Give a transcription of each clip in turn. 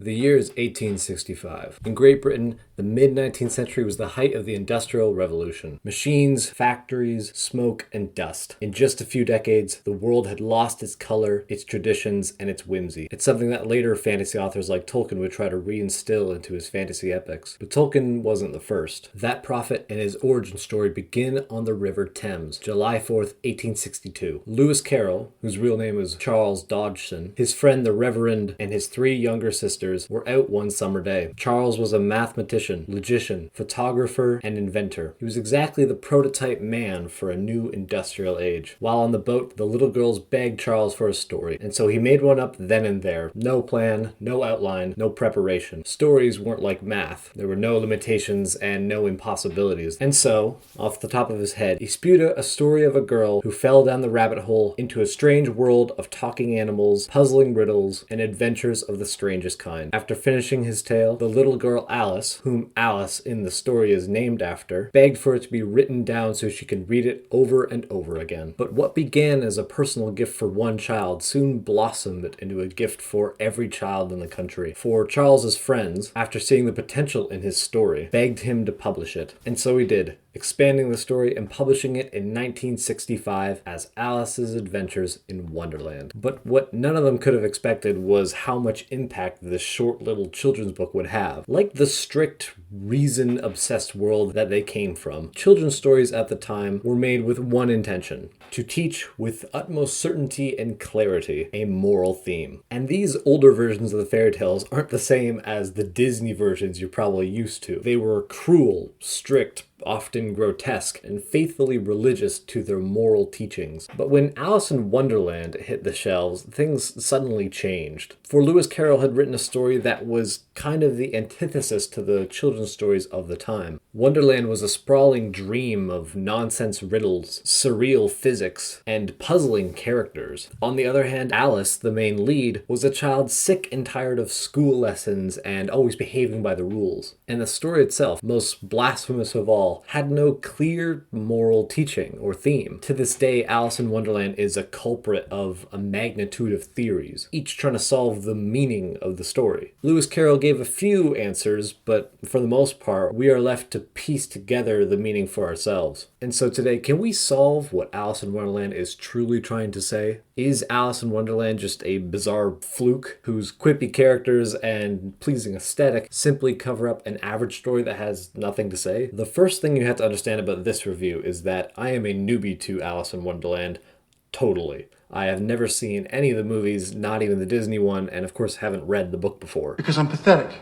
The year is 1865. In Great Britain, the mid-19th century was the height of the Industrial Revolution. Machines, factories, smoke, and dust. In just a few decades, the world had lost its color, its traditions, and its whimsy. It's something that later fantasy authors like Tolkien would try to reinstill into his fantasy epics. But Tolkien wasn't the first. That prophet and his origin story begin on the River Thames, July 4th, 1862. Lewis Carroll, whose real name was Charles Dodgson, his friend the Reverend, and his three younger sisters were out one summer day. Charles was a mathematician, logician, photographer, and inventor. He was exactly the prototype man for a new industrial age. While on the boat, the little girls begged Charles for a story, and so he made one up then and there. No plan, no outline, no preparation. Stories weren't like math. There were no limitations and no impossibilities. And so, off the top of his head, he spewed out a story of a girl who fell down the rabbit hole into a strange world of talking animals, puzzling riddles, and adventures of the strangest kind. After finishing his tale, the little girl Alice, whom Alice in the story is named after, begged for it to be written down so she could read it over and over again. But what began as a personal gift for one child soon blossomed into a gift for every child in the country. For Charles's friends, after seeing the potential in his story, begged him to publish it. And so he did, expanding the story and publishing it in 1965 as Alice's Adventures in Wonderland. But what none of them could have expected was how much impact this short little children's book would have. Like the strict, reason-obsessed world that they came from, children's stories at the time were made with one intention: to teach with utmost certainty and clarity a moral theme. And these older versions of the fairy tales aren't the same as the Disney versions you're probably used to. They were cruel, strict, often grotesque, and faithfully religious to their moral teachings. But when Alice in Wonderland hit the shelves, things suddenly changed. For Lewis Carroll had written a story that was kind of the antithesis to the children's stories of the time. Wonderland was a sprawling dream of nonsense riddles, surreal physics, and puzzling characters. On the other hand, Alice, the main lead, was a child sick and tired of school lessons and always behaving by the rules. And the story itself, most blasphemous of all, had no clear moral teaching or theme. To this day, Alice in Wonderland is a culprit of a magnitude of theories, each trying to solve the meaning of the story. Lewis Carroll gave a few answers, but for the most part, we are left to piece together the meaning for ourselves. And so today, can we solve what Alice in Wonderland is truly trying to say? Is Alice in Wonderland just a bizarre fluke whose quippy characters and pleasing aesthetic simply cover up an average story that has nothing to say? The first thing you have to understand about this review is that I am a newbie to Alice in Wonderland. Totally. I have never seen any of the movies, not even the Disney one, and of course haven't read the book before. Because I'm pathetic.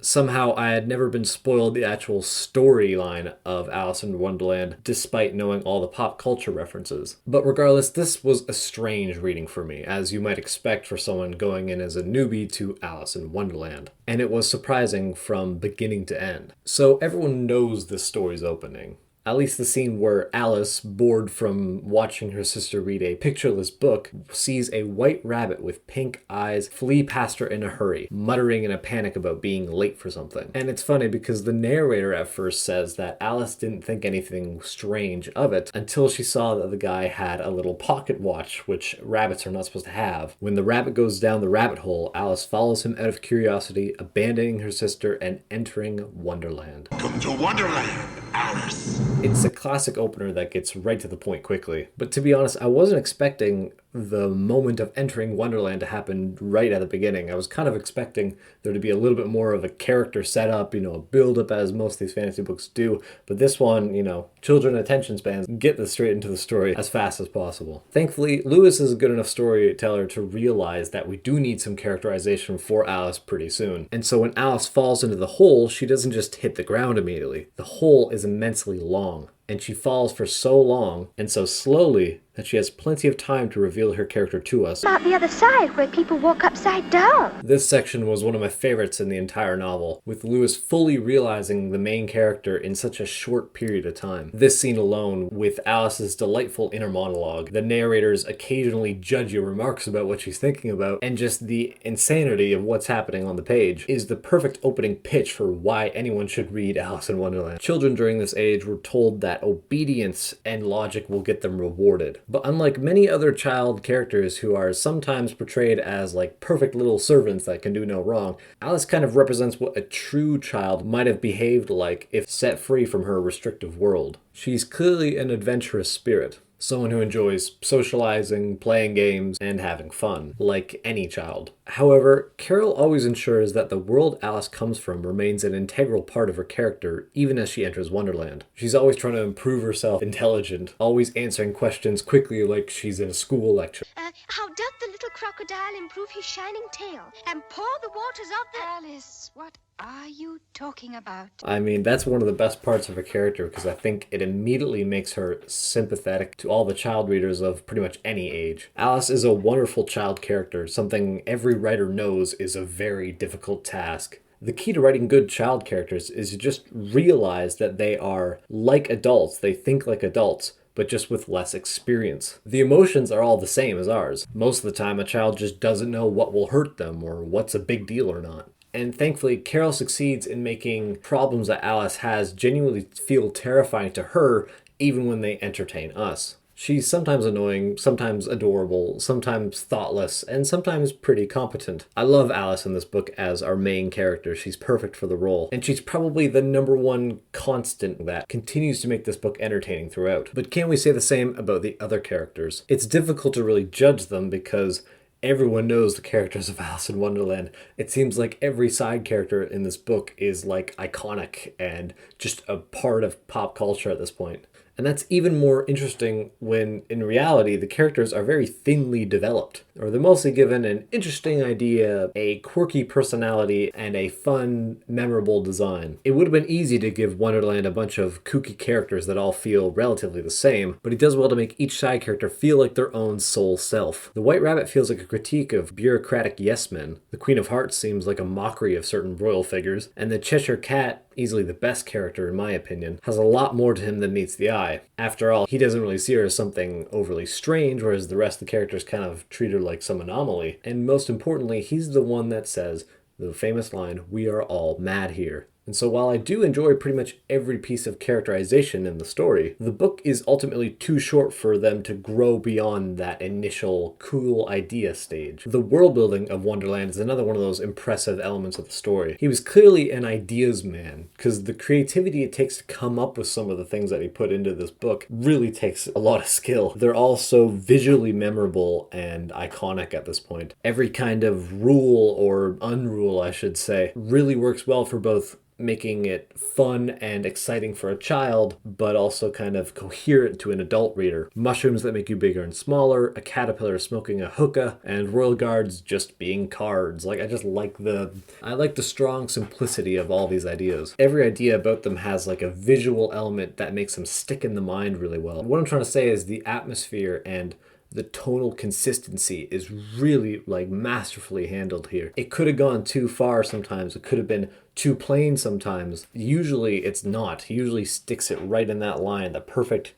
Somehow I had never been spoiled the actual storyline of Alice in Wonderland, despite knowing all the pop culture references. But regardless, this was a strange reading for me, as you might expect for someone going in as a newbie to Alice in Wonderland. And it was surprising from beginning to end. So everyone knows the story's opening. At least the scene where Alice, bored from watching her sister read a pictureless book, sees a white rabbit with pink eyes flee past her in a hurry, muttering in a panic about being late for something. And it's funny because the narrator at first says that Alice didn't think anything strange of it until she saw that the guy had a little pocket watch, which rabbits are not supposed to have. When the rabbit goes down the rabbit hole, Alice follows him out of curiosity, abandoning her sister and entering Wonderland. Come to Wonderland, Alice. It's a classic opener that gets right to the point quickly. But to be honest, I wasn't expecting the moment of entering Wonderland to happen right at the beginning. I was kind of expecting there to be a little bit more of a character setup, a build-up as most of these fantasy books do. But this one, children attention spans get this straight into the story as fast as possible. Thankfully, Lewis is a good enough storyteller to realize that we do need some characterization for Alice pretty soon. And so when Alice falls into the hole, she doesn't just hit the ground immediately. The hole is immensely long, and she falls for so long and so slowly that she has plenty of time to reveal her character to us. About the other side, where people walk upside down. This section was one of my favorites in the entire novel, with Lewis fully realizing the main character in such a short period of time. This scene alone, with Alice's delightful inner monologue, the narrator's occasionally judgy remarks about what she's thinking about, and just the insanity of what's happening on the page, is the perfect opening pitch for why anyone should read Alice in Wonderland. Children during this age were told that obedience and logic will get them rewarded. But unlike many other child characters who are sometimes portrayed as like perfect little servants that can do no wrong, Alice kind of represents what a true child might have behaved like if set free from her restrictive world. She's clearly an adventurous spirit. Someone who enjoys socializing, playing games, and having fun, like any child. However, Carroll always ensures that the world Alice comes from remains an integral part of her character, even as she enters Wonderland. She's always trying to improve herself, intelligent, always answering questions quickly like she's in a school lecture. How doth the little crocodile improve his shining tail and pour the waters of the... Alice, what are you talking about? I mean, that's one of the best parts of her character because I think it immediately makes her sympathetic to all the child readers of pretty much any age. Alice is a wonderful child character, something every writer knows is a very difficult task. The key to writing good child characters is to just realize that they are like adults, they think like adults, but just with less experience. The emotions are all the same as ours. Most of the time, a child just doesn't know what will hurt them or what's a big deal or not. And thankfully, Carroll succeeds in making problems that Alice has genuinely feel terrifying to her, even when they entertain us. She's sometimes annoying, sometimes adorable, sometimes thoughtless, and sometimes pretty competent. I love Alice in this book as our main character. She's perfect for the role. And she's probably the number one constant that continues to make this book entertaining throughout. But can we say the same about the other characters? It's difficult to really judge them because everyone knows the characters of Alice in Wonderland. It seems like every side character in this book is like iconic and just a part of pop culture at this point. And that's even more interesting when, in reality, the characters are very thinly developed, or they're mostly given an interesting idea, a quirky personality, and a fun, memorable design. It would have been easy to give Wonderland a bunch of kooky characters that all feel relatively the same, but he does well to make each side character feel like their own sole self. The White Rabbit feels like a critique of bureaucratic yes-men, the Queen of Hearts seems like a mockery of certain royal figures, and the Cheshire Cat, easily the best character in my opinion, has a lot more to him than meets the eye. After all, he doesn't really see her as something overly strange, whereas the rest of the characters kind of treat her like some anomaly. And most importantly, he's the one that says the famous line, "We are all mad here." And so while I do enjoy pretty much every piece of characterization in the story, the book is ultimately too short for them to grow beyond that initial cool idea stage. The world building of Wonderland is another one of those impressive elements of the story. He was clearly an ideas man, because the creativity it takes to come up with some of the things that he put into this book really takes a lot of skill. They're all so visually memorable and iconic at this point. Every kind of rule, or unrule I should say, really works well for both making it fun and exciting for a child, but also kind of coherent to an adult reader. Mushrooms that make you bigger and smaller, a caterpillar smoking a hookah, and royal guards just being cards. I like the strong simplicity of all these ideas. Every idea about them has like a visual element that makes them stick in the mind really well. What I'm trying to say is the atmosphere and the tonal consistency is really masterfully handled here. It could have gone too far sometimes. It could have been too plain sometimes. Usually it's not. He usually sticks it right in that line, the perfect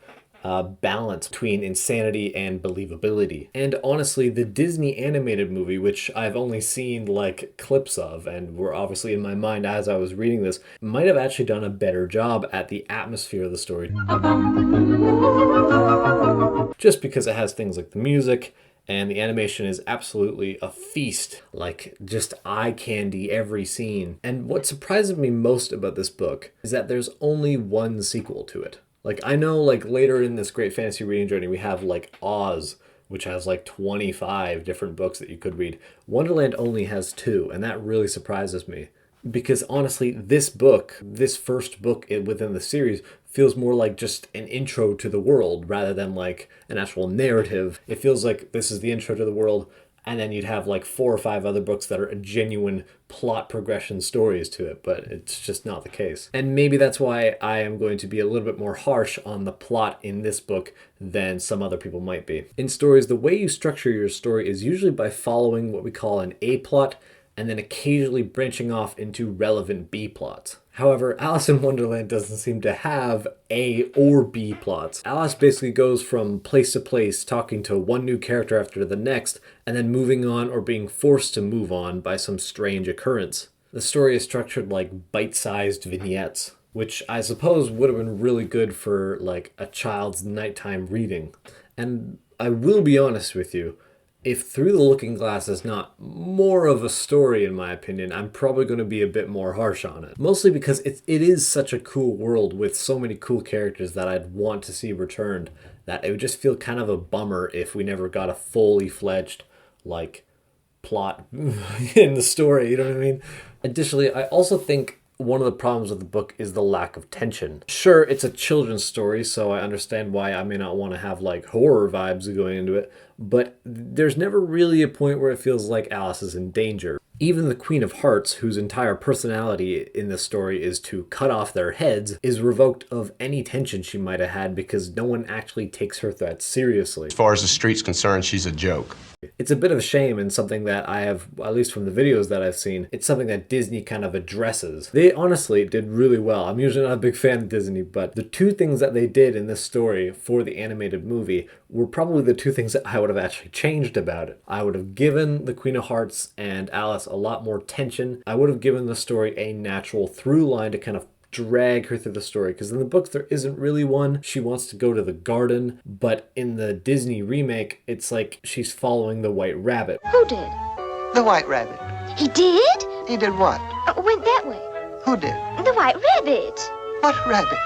balance between insanity and believability. And honestly, the Disney animated movie, which I've only seen clips of and were obviously in my mind as I was reading this, might have actually done a better job at the atmosphere of the story. Just because it has things like the music, and the animation is absolutely a feast, just eye candy every scene. And what surprises me most about this book is that there's only one sequel to it. I know later in this great fantasy reading journey we have Oz, which has 25 different books that you could read. Wonderland only has 2, and that really surprises me. Because honestly, this first book within the series, feels more like just an intro to the world rather than an actual narrative. It feels like this is the intro to the world, and then you'd have 4 or 5 other books that are a genuine plot progression stories to it, but it's just not the case. And maybe that's why I am going to be a little bit more harsh on the plot in this book than some other people might be. In stories, the way you structure your story is usually by following what we call an A plot, and then occasionally branching off into relevant B plots. However, Alice in Wonderland doesn't seem to have A or B plots. Alice basically goes from place to place, talking to one new character after the next, and then moving on or being forced to move on by some strange occurrence. The story is structured like bite-sized vignettes, which I suppose would have been really good for a child's nighttime reading. And I will be honest with you, if Through the Looking Glass is not more of a story, in my opinion, I'm probably going to be a bit more harsh on it. Mostly because it is such a cool world with so many cool characters that I'd want to see returned, that it would just feel kind of a bummer if we never got a fully fledged, like, plot in the story, you know what I mean? Additionally, I also think one of the problems with the book is the lack of tension. Sure, it's a children's story, so I understand why I may not want to have like horror vibes going into it, but there's never really a point where it feels like Alice is in danger. Even the Queen of Hearts, whose entire personality in this story is to cut off their heads, is revoked of any tension she might have had because no one actually takes her that seriously. As far as the street's concerned, she's a joke. It's a bit of a shame, and something that I have, at least from the videos that I've seen, it's something that Disney kind of addresses. They honestly did really well. I'm usually not a big fan of Disney, but the two things that they did in this story for the animated movie were probably the two things that I would have actually changed about it. I would have given the Queen of Hearts and Alice a lot more tension. I would have given the story a natural through line to kind of drag her through the story, because in the books there isn't really one. She wants to go to the garden, but in the Disney remake it's like she's following the White Rabbit. Who did? The White Rabbit. He did? He did what? Went that way. Who did? The White Rabbit. What rabbit?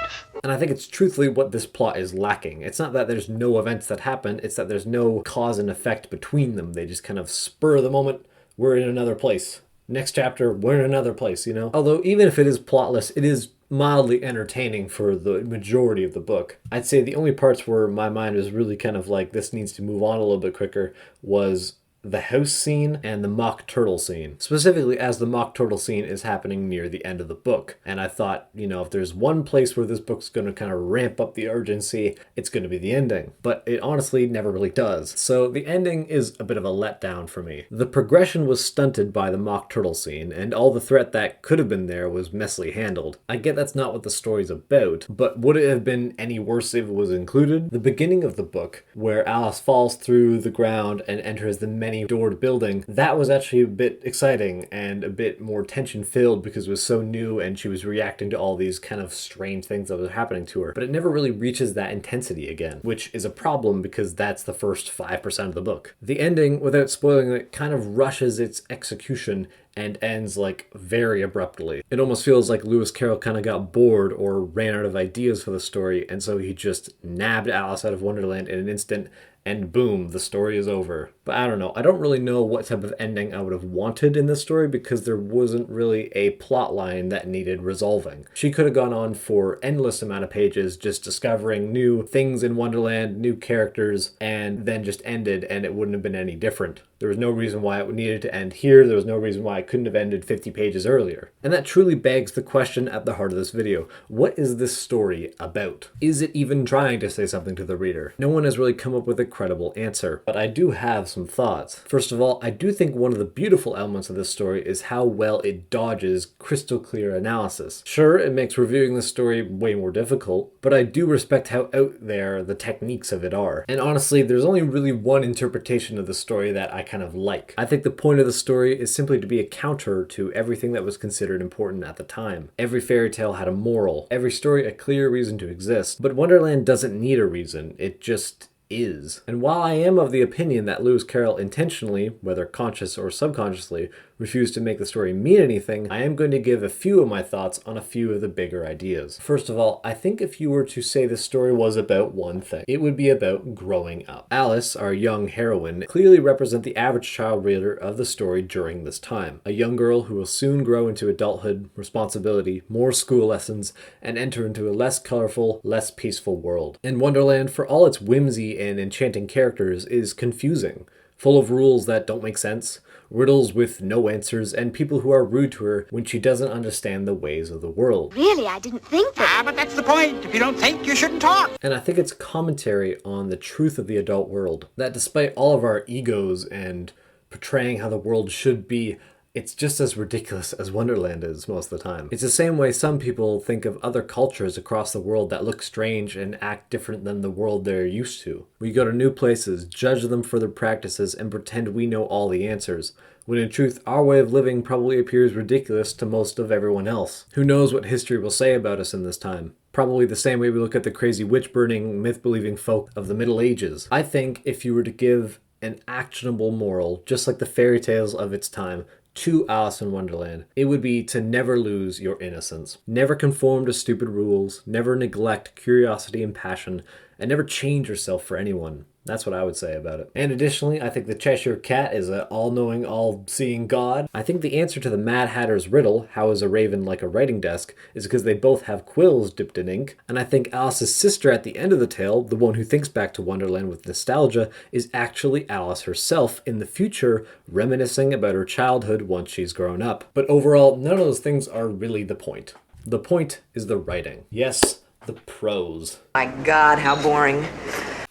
And I think it's truthfully what this plot is lacking. It's not that there's no events that happen, it's that there's no cause and effect between them. They just kind of spur of the moment, we're in another place. Next chapter, we're in another place, you know? Although even if it is plotless, it is mildly entertaining for the majority of the book. I'd say the only parts where my mind was really kind of like, this needs to move on a little bit quicker, was the house scene and the mock turtle scene. Specifically as the mock turtle scene is happening near the end of the book. And I thought, you know, if there's one place where this book's going to kind of ramp up the urgency, it's going to be the ending. But it honestly never really does. So the ending is a bit of a letdown for me. The progression was stunted by the mock turtle scene, and all the threat that could have been there was messily handled. I get that's not what the story's about, but would it have been any worse if it was included? The beginning of the book, where Alice falls through the ground and enters the many doored building, that was actually a bit exciting and a bit more tension filled because it was so new and she was reacting to all these kind of strange things that were happening to her. But it never really reaches that intensity again, which is a problem because that's the first 5% of the book. The ending, without spoiling it, kind of rushes its execution and ends like very abruptly. It almost feels like Lewis Carroll kind of got bored or ran out of ideas for the story, and so he just nabbed Alice out of Wonderland in an instant, and boom, the story is over. But I don't know. I don't really know what type of ending I would have wanted in this story because there wasn't really a plot line that needed resolving. She could have gone on for endless amount of pages just discovering new things in Wonderland, new characters, and then just ended and it wouldn't have been any different. There was no reason why it needed to end here. There was no reason why it couldn't have ended 50 pages earlier. And that truly begs the question at the heart of this video. What is this story about? Is it even trying to say something to the reader? No one has really come up with a credible answer, but I do have some thoughts. First of all, I do think one of the beautiful elements of this story is how well it dodges crystal clear analysis. Sure, it makes reviewing this story way more difficult, but I do respect how out there the techniques of it are. And honestly, there's only really one interpretation of the story that I kind of like. I think the point of the story is simply to be a counter to everything that was considered important at the time. Every fairy tale had a moral, every story a clear reason to exist, but Wonderland doesn't need a reason, it just is. And while I am of the opinion that Lewis Carroll intentionally, whether conscious or subconsciously, refused to make the story mean anything, I am going to give a few of my thoughts on a few of the bigger ideas. First of all, I think if you were to say the story was about one thing, it would be about growing up. Alice, our young heroine, clearly represents the average child reader of the story during this time. A young girl who will soon grow into adulthood, responsibility, more school lessons, and enter into a less colorful, less peaceful world. And Wonderland, for all its whimsy and enchanting characters, is confusing, full of rules that don't make sense, riddles with no answers, and people who are rude to her when she doesn't understand the ways of the world. Really, I didn't think that. But that's the point. If you don't think, you shouldn't talk. And I think it's commentary on the truth of the adult world, that despite all of our egos and portraying how the world should be, it's just as ridiculous as Wonderland is most of the time. It's the same way some people think of other cultures across the world that look strange and act different than the world they're used to. We go to new places, judge them for their practices, and pretend we know all the answers, when in truth our way of living probably appears ridiculous to most of everyone else. Who knows what history will say about us in this time? Probably the same way we look at the crazy witch-burning, myth-believing folk of the Middle Ages. I think if you were to give an actionable moral, just like the fairy tales of its time, to Alice in Wonderland, it would be to never lose your innocence. Never conform to stupid rules, never neglect curiosity and passion, and never change yourself for anyone. That's what I would say about it. And additionally, I think the Cheshire Cat is an all-knowing, all-seeing god. I think the answer to the Mad Hatter's riddle, how is a raven like a writing desk, is because they both have quills dipped in ink. And I think Alice's sister at the end of the tale, the one who thinks back to Wonderland with nostalgia, is actually Alice herself in the future, reminiscing about her childhood once she's grown up. But overall, none of those things are really the point. The point is the writing. Yes, the prose. My God, how boring.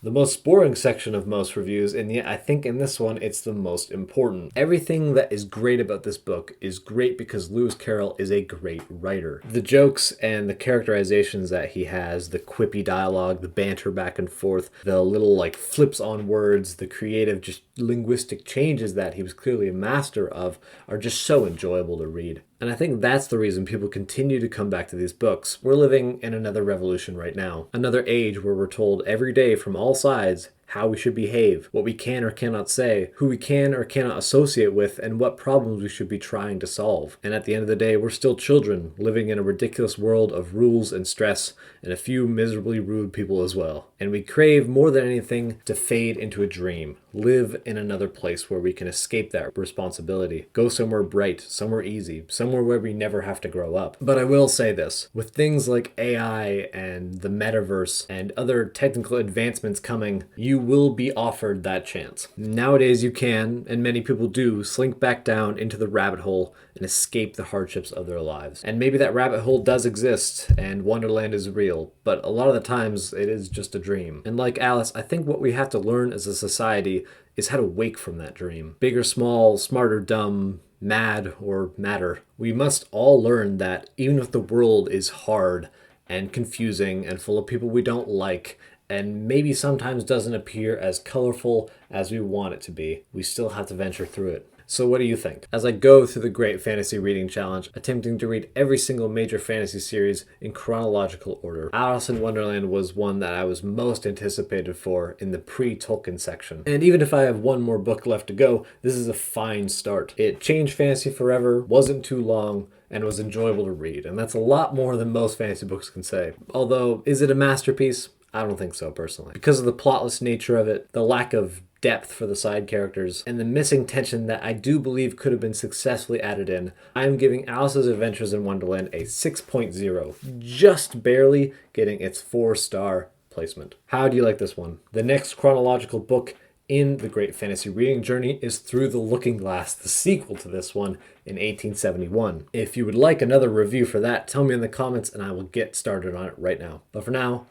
The most boring section of most reviews, and yet I think in this one it's the most important. Everything that is great about this book is great because Lewis Carroll is a great writer. The jokes and the characterizations that he has, the quippy dialogue, the banter back and forth, the little flips on words, the creative just linguistic changes that he was clearly a master of are just so enjoyable to read. And I think that's the reason people continue to come back to these books. We're living in another revolution right now. Another age where we're told every day from all sides how we should behave, what we can or cannot say, who we can or cannot associate with, and what problems we should be trying to solve. And at the end of the day, we're still children, living in a ridiculous world of rules and stress, and a few miserably rude people as well. And we crave more than anything to fade into a dream, live in another place where we can escape that responsibility, go somewhere bright, somewhere easy, somewhere where we never have to grow up. But I will say this, with things like AI and the metaverse and other technical advancements coming, you will be offered that chance. Nowadays you can, and many people do, slink back down into the rabbit hole and escape the hardships of their lives. And maybe that rabbit hole does exist and Wonderland is real, but a lot of the times it is just a dream. And like Alice, I think what we have to learn as a society is how to wake from that dream. Big or small, smart or dumb, mad or matter. We must all learn that even if the world is hard and confusing and full of people we don't like, and maybe sometimes doesn't appear as colorful as we want it to be, we still have to venture through it. So what do you think? As I go through the Great Fantasy Reading Challenge, attempting to read every single major fantasy series in chronological order, Alice in Wonderland was one that I was most anticipated for in the pre-Tolkien section. And even if I have one more book left to go, this is a fine start. It changed fantasy forever, wasn't too long, and was enjoyable to read. And that's a lot more than most fantasy books can say. Although, is it a masterpiece? I don't think so, personally. Because of the plotless nature of it, the lack of depth for the side characters, and the missing tension that I do believe could have been successfully added in, I am giving Alice's Adventures in Wonderland a 6.0, just barely getting its 4-star placement. How do you like this one? The next chronological book in the Great Fantasy Reading Journey is Through the Looking Glass, the sequel to this one in 1871. If you would like another review for that, tell me in the comments and I will get started on it right now. But for now,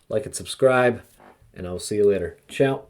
like and subscribe, and I will see you later. Ciao.